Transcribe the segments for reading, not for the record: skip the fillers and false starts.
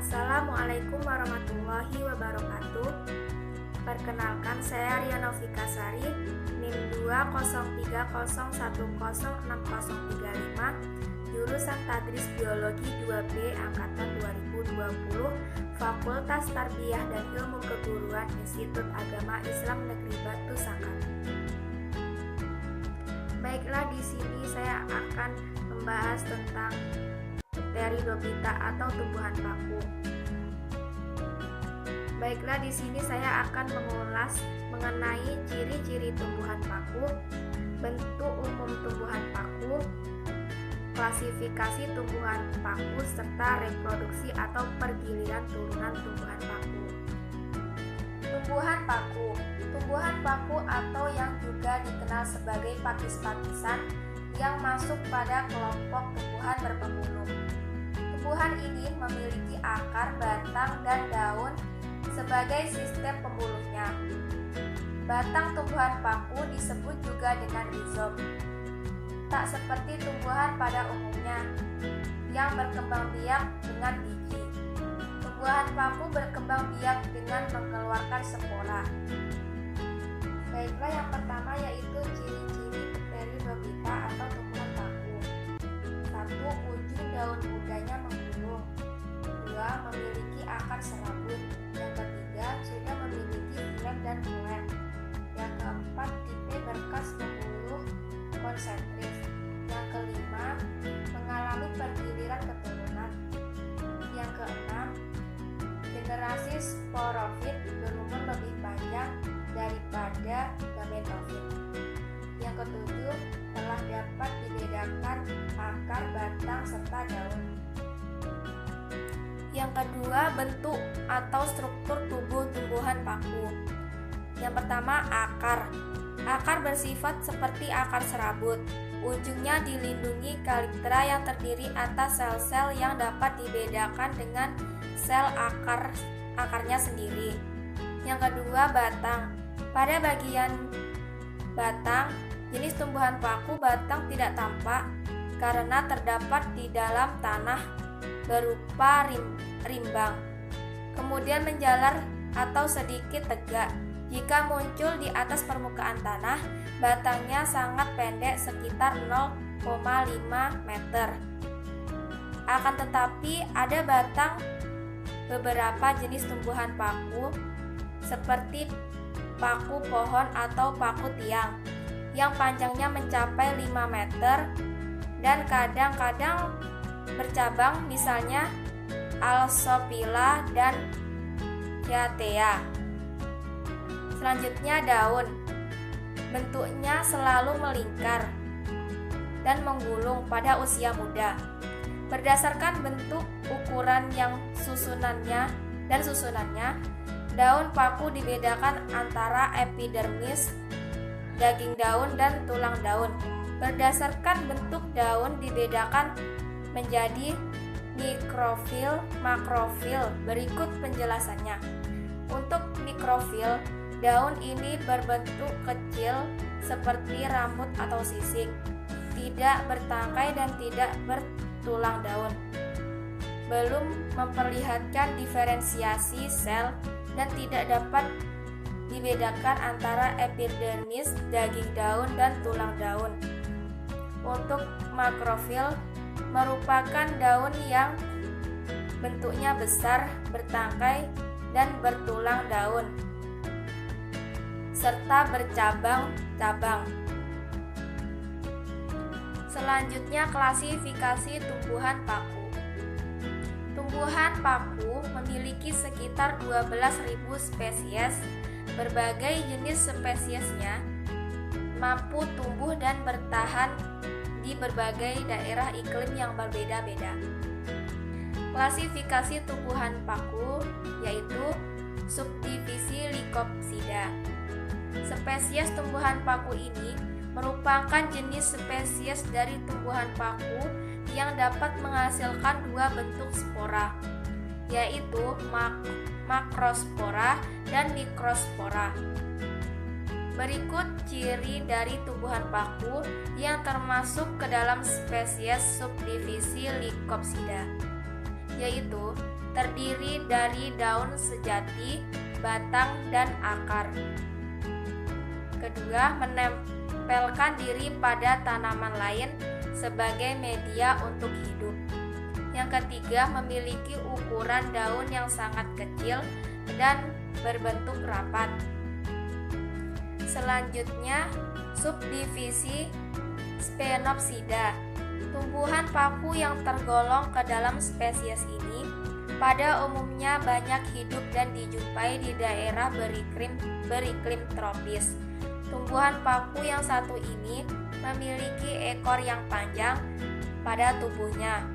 Assalamualaikum warahmatullahi wabarakatuh. Perkenalkan, saya Ria Novika Sari, NIM 203010605, jurusan Tadris Biologi 2B Angkatan 2020, Fakultas Tarbiyah dan Ilmu Keguruan Institut Agama Islam Negeri Batu Sangkar. Baiklah, di sini saya akan membahas tentang Pteridophyta atau tumbuhan paku. Baiklah, di sini saya akan mengulas mengenai ciri-ciri tumbuhan paku, bentuk umum tumbuhan paku, klasifikasi tumbuhan paku, serta reproduksi atau pergiliran turunan tumbuhan paku. Tumbuhan paku atau yang juga dikenal sebagai pakis-pakisan yang masuk pada kelompok tumbuhan berpemulung. Tumbuhan ini memiliki akar, batang, dan daun sebagai sistem pembuluhnya. Batang tumbuhan paku disebut juga dengan rizom. Tak seperti tumbuhan pada umumnya yang berkembang biak dengan biji. Tumbuhan paku berkembang biak dengan mengeluarkan spora. Baiklah, yang pertama yaitu ciri-ciri Pteridophyta atau tumbuhan paku. 1. Ujung daun mudanya menggulung. 2. Memiliki akar serabut. Yang ketiga, sudah memiliki filem dan fulen. Yang keempat, tipe berkas pembuluh konsentris. Yang kelima, mengalami pergiliran keturunan. Yang keenam, generasi sporofit berumur lebih panjang daripada gametofit. Yang ketujuh, telah dapat dibedakan akar, batang, serta daun. Yang kedua, bentuk atau struktur tubuh tumbuhan paku. Yang pertama, akar. Akar bersifat seperti akar serabut. Ujungnya dilindungi kaliktera yang terdiri atas sel-sel yang dapat dibedakan dengan sel akarnya sendiri. Yang kedua, batang. Pada bagian batang, jenis tumbuhan paku batang tidak tampak karena terdapat di dalam tanah berupa rimbang. Kemudian menjalar atau sedikit tegak. Jika muncul di atas permukaan tanah, batangnya sangat pendek sekitar 0,5 meter. Akan tetapi ada batang beberapa jenis tumbuhan paku seperti paku pohon atau paku tiang yang panjangnya mencapai 5 meter dan kadang-kadang bercabang, misalnya Alsopila dan Cyathea. Selanjutnya, daun. Bentuknya selalu melingkar dan menggulung pada usia muda. Berdasarkan bentuk, ukuran yang susunannya, daun paku dibedakan antara epidermis, daging daun, dan tulang daun. Berdasarkan bentuk, daun dibedakan menjadi mikrofil, makrofil. Berikut penjelasannya. Untuk mikrofil, daun ini berbentuk kecil seperti rambut atau sisik, tidak bertangkai dan tidak bertulang daun. Belum memperlihatkan diferensiasi sel dan tidak dapat dibedakan antara epidermis, daging daun, dan tulang daun. Untuk makrofil, merupakan daun yang bentuknya besar, bertangkai, dan bertulang daun, serta bercabang-cabang. Selanjutnya, klasifikasi tumbuhan paku. Tumbuhan paku memiliki sekitar 12.000 spesies. Berbagai jenis spesiesnya mampu tumbuh dan bertahan di berbagai daerah iklim yang berbeda-beda. Klasifikasi tumbuhan paku yaitu subdivisi Lycopsida. Spesies tumbuhan paku ini merupakan jenis spesies dari tumbuhan paku yang dapat menghasilkan dua bentuk spora, yaitu makrospora dan mikrospora. Berikut ciri dari tumbuhan paku yang termasuk ke dalam spesies subdivisi Lycopsida, yaitu terdiri dari daun sejati, batang, dan akar. Kedua, menempelkan diri pada tanaman lain sebagai media untuk hidup. Yang ketiga, memiliki ukuran daun yang sangat kecil dan berbentuk rapat. Selanjutnya, subdivisi Sphenopsida. Tumbuhan paku yang tergolong ke dalam spesies ini pada umumnya banyak hidup dan dijumpai di daerah beriklim tropis. Tumbuhan paku yang satu ini memiliki ekor yang panjang pada tubuhnya.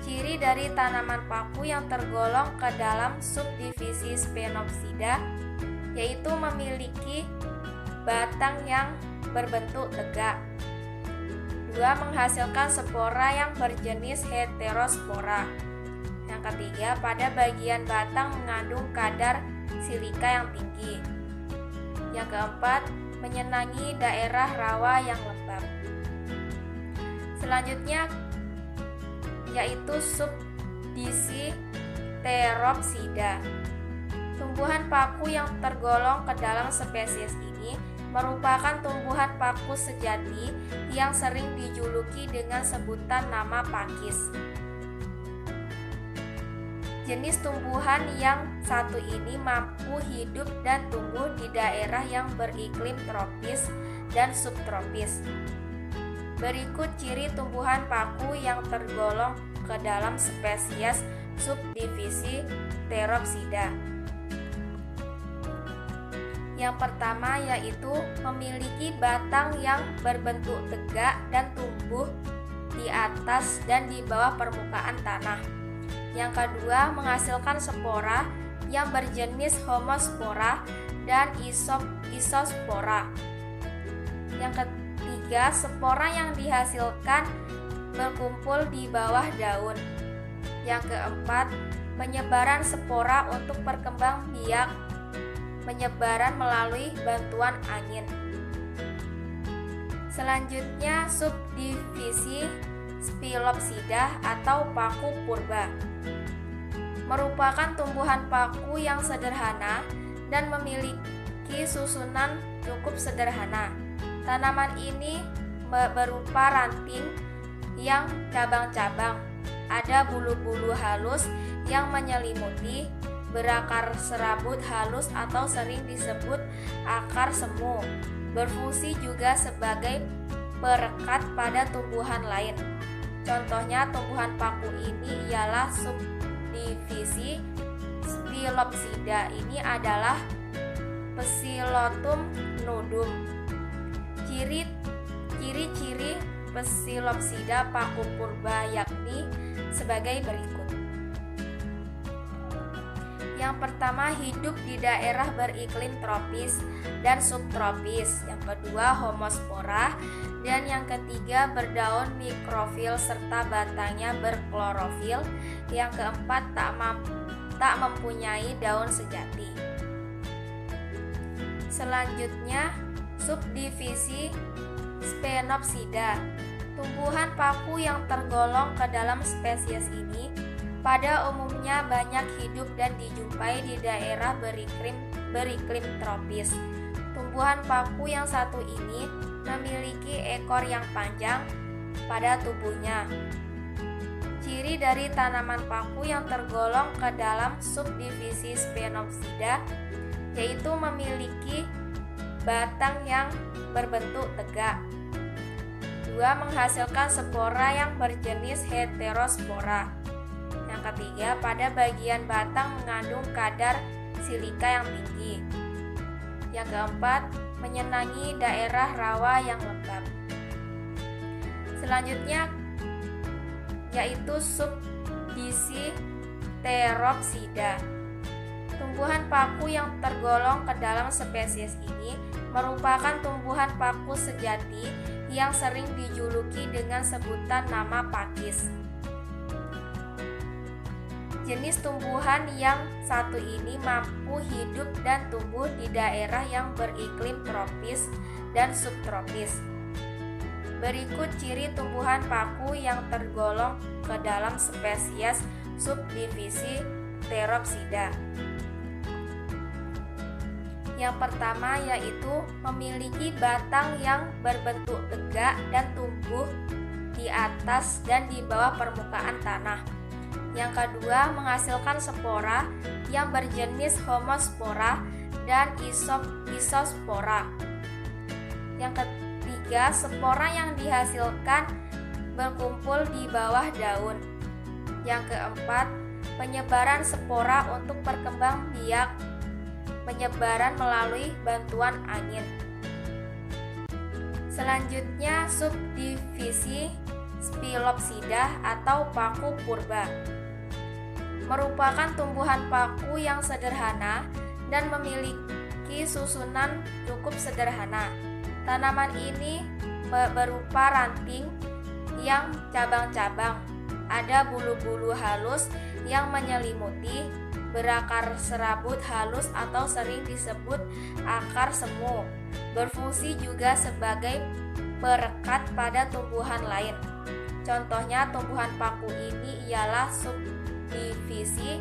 Ciri dari tanaman paku yang tergolong ke dalam subdivisi Sphenopsida yaitu memiliki batang yang berbentuk tegak. Dua, menghasilkan spora yang berjenis heterospora. Yang ketiga, pada bagian batang mengandung kadar silika yang tinggi. Yang keempat, menyenangi daerah rawa yang lembab. Selanjutnya yaitu subdivisi Pteropsida. Tumbuhan paku yang tergolong ke dalam spesies ini merupakan tumbuhan paku sejati yang sering dijuluki dengan sebutan nama pakis. Jenis tumbuhan yang satu ini mampu hidup dan tumbuh di daerah yang beriklim tropis dan subtropis. Berikut ciri tumbuhan paku yang tergolong ke dalam spesies subdivisi Pteropsida. Yang pertama yaitu memiliki batang yang berbentuk tegak dan tumbuh di atas dan di bawah permukaan tanah. Yang kedua, menghasilkan spora yang berjenis homospora dan isospora. Yang ketiga, spora yang dihasilkan berkumpul di bawah daun. Yang keempat, penyebaran spora untuk berkembang biak penyebaran melalui bantuan angin. Selanjutnya, subdivisi Spilopsida atau paku purba merupakan tumbuhan paku yang sederhana dan memiliki susunan cukup sederhana. Tanaman ini berupa ranting yang cabang-cabang, ada bulu-bulu halus yang menyelimuti, berakar serabut halus atau sering disebut akar semu, berfungsi juga sebagai perekat pada tumbuhan lain. Contohnya tumbuhan paku ini ialah subdivisi Spilopsida. Ini adalah Psilotum nudum. Ciri-ciri Psilopsida paku purba yakni sebagai berikut. Yang pertama, hidup di daerah beriklim tropis dan subtropis. Yang kedua, homospora. Dan yang ketiga, berdaun mikrofil serta batangnya berklorofil. Yang keempat, tak mempunyai daun sejati. Selanjutnya, subdivisi Sphenopsida. Tumbuhan paku yang tergolong ke dalam spesies ini pada umumnya banyak hidup dan dijumpai di daerah beriklim tropis. Tumbuhan paku yang satu ini memiliki ekor yang panjang pada tubuhnya. Ciri dari tanaman paku yang tergolong ke dalam subdivisi Sphenopsida yaitu memiliki batang yang berbentuk tegak. Dua, menghasilkan spora yang berjenis heterospora. Yang ketiga, pada bagian batang mengandung kadar silika yang tinggi. Yang keempat, menyenangi daerah rawa yang lembab. Selanjutnya yaitu subdivisi Pteropsida. Tumbuhan paku yang tergolong ke dalam spesies ini merupakan tumbuhan paku sejati yang sering dijuluki dengan sebutan nama pakis. Jenis tumbuhan yang satu ini mampu hidup dan tumbuh di daerah yang beriklim tropis dan subtropis. Berikut ciri tumbuhan paku yang tergolong ke dalam spesies subdivisi Pteropsida. Yang pertama yaitu memiliki batang yang berbentuk tegak dan tumbuh di atas dan di bawah permukaan tanah. Yang kedua, menghasilkan spora yang berjenis homospora dan isospora. Yang ketiga, spora yang dihasilkan berkumpul di bawah daun. Yang keempat, penyebaran spora untuk berkembang biak, penyebaran melalui bantuan angin. Selanjutnya, subdivisi Spilopsida atau paku purba merupakan tumbuhan paku yang sederhana dan memiliki susunan cukup sederhana. Tanaman ini berupa ranting yang cabang-cabang, ada bulu-bulu halus yang menyelimuti, berakar serabut halus atau sering disebut akar semu, berfungsi juga sebagai perekat pada tumbuhan lain. Contohnya tumbuhan paku ini ialah subdivisi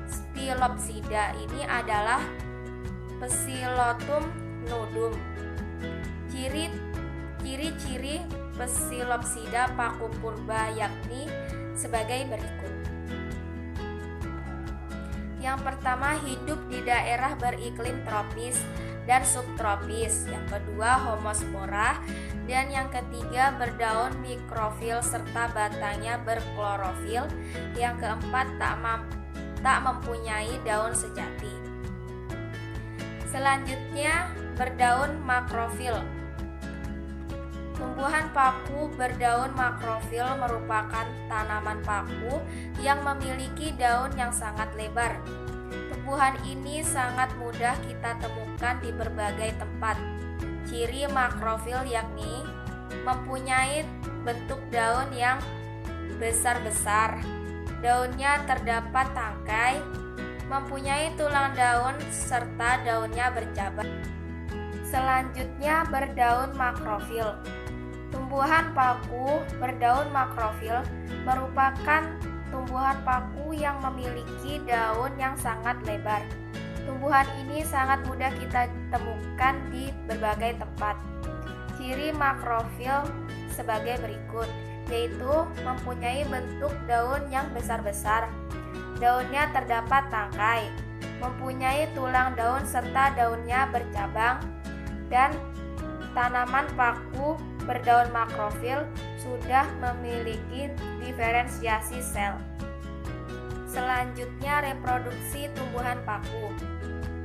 Spilopsida. Ini adalah Psilotum nudum. Ciri-ciri Psilopsida paku purba yakni sebagai berikut. Yang pertama, hidup di daerah beriklim tropis dan subtropis. Yang kedua, homospora. Dan yang ketiga, berdaun mikrofil serta batangnya berklorofil. Yang keempat, tak mempunyai daun sejati. Selanjutnya, berdaun makrofil. Tumbuhan paku berdaun makrofil merupakan tanaman paku yang memiliki daun yang sangat lebar. Tumbuhan ini sangat mudah kita temukan di berbagai tempat. Ciri makrofil yakni mempunyai bentuk daun yang besar-besar, daunnya terdapat tangkai, mempunyai tulang daun serta daunnya bercabang. Selanjutnya, berdaun makrofil. Tumbuhan paku berdaun makrofil merupakan tumbuhan paku yang memiliki daun yang sangat lebar. Tumbuhan ini sangat mudah kita temukan di berbagai tempat. Ciri makrofil sebagai berikut, yaitu mempunyai bentuk daun yang besar-besar, daunnya terdapat tangkai, mempunyai tulang daun serta daunnya bercabang, dan tanaman paku berdaun makrofil sudah memiliki diferensiasi sel. Selanjutnya, reproduksi tumbuhan paku.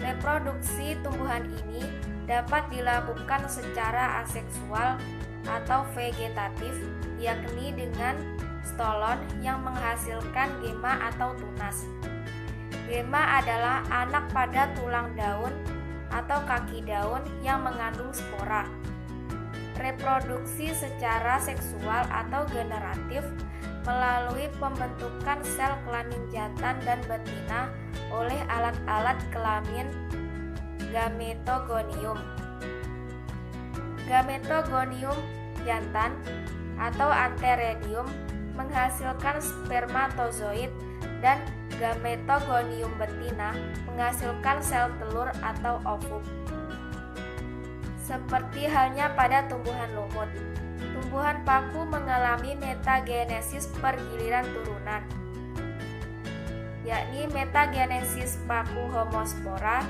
Reproduksi tumbuhan ini dapat dilakukan secara aseksual atau vegetatif, yakni dengan stolon yang menghasilkan gema atau tunas. Gema adalah anak pada tulang daun atau kaki daun yang mengandung spora. Reproduksi secara seksual atau generatif melalui pembentukan sel kelamin jantan dan betina oleh alat-alat kelamin gametogonium. Gametogonium jantan atau anteredium menghasilkan spermatozoid dan gametogonium betina menghasilkan sel telur atau ovum. Seperti halnya pada tumbuhan lumut, tumbuhan paku mengalami metagenesis pergiliran turunan, yakni metagenesis paku homospora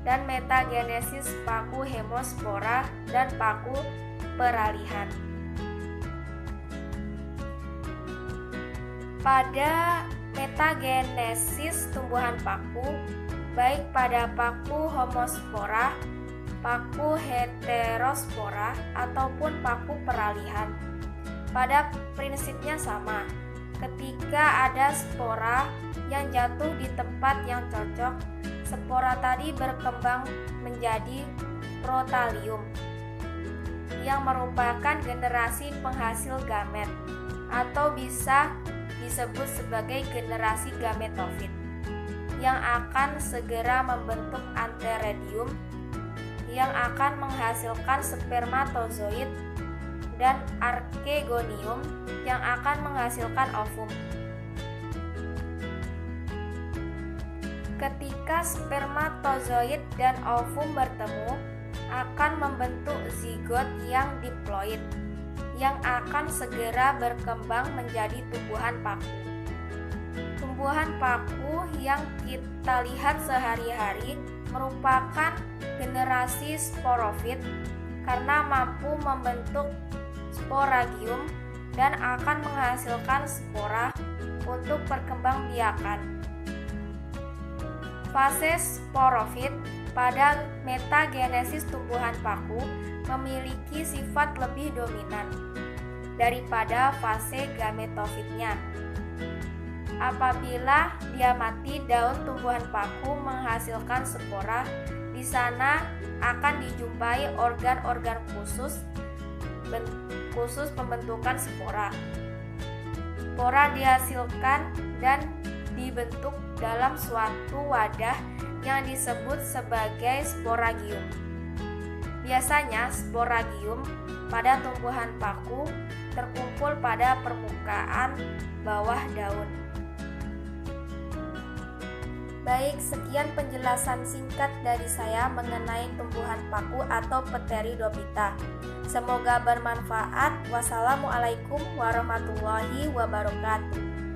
dan metagenesis paku hemospora dan paku peralihan. Pada metagenesis tumbuhan paku, baik pada paku homospora, paku heterospora, ataupun paku peralihan, pada prinsipnya sama. Ketika ada spora yang jatuh di tempat yang cocok, spora tadi berkembang menjadi protalium yang merupakan generasi penghasil gamet, atau bisa disebut sebagai generasi gametofit, yang akan segera membentuk anteredium yang akan menghasilkan spermatozoid dan archegonium yang akan menghasilkan ovum. Ketika spermatozoid dan ovum bertemu, akan membentuk zigot yang diploid, yang akan segera berkembang menjadi tumbuhan paku. Tumbuhan paku yang kita lihat sehari-hari merupakan generasi sporofit karena mampu membentuk sporagium dan akan menghasilkan spora untuk perkembangbiakan. Fase sporofit pada metagenesis tumbuhan paku memiliki sifat lebih dominan daripada fase gametofitnya. Apabila dia mati, daun tumbuhan paku menghasilkan spora. Di sana akan dijumpai organ-organ khusus pembentukan spora. Spora dihasilkan dan dibentuk dalam suatu wadah yang disebut sebagai sporagium. Biasanya sporagium pada tumbuhan paku terkumpul pada permukaan bawah daun. Baik, sekian penjelasan singkat dari saya mengenai tumbuhan paku atau Pteridophyta. Semoga bermanfaat. Wassalamualaikum warahmatullahi wabarakatuh.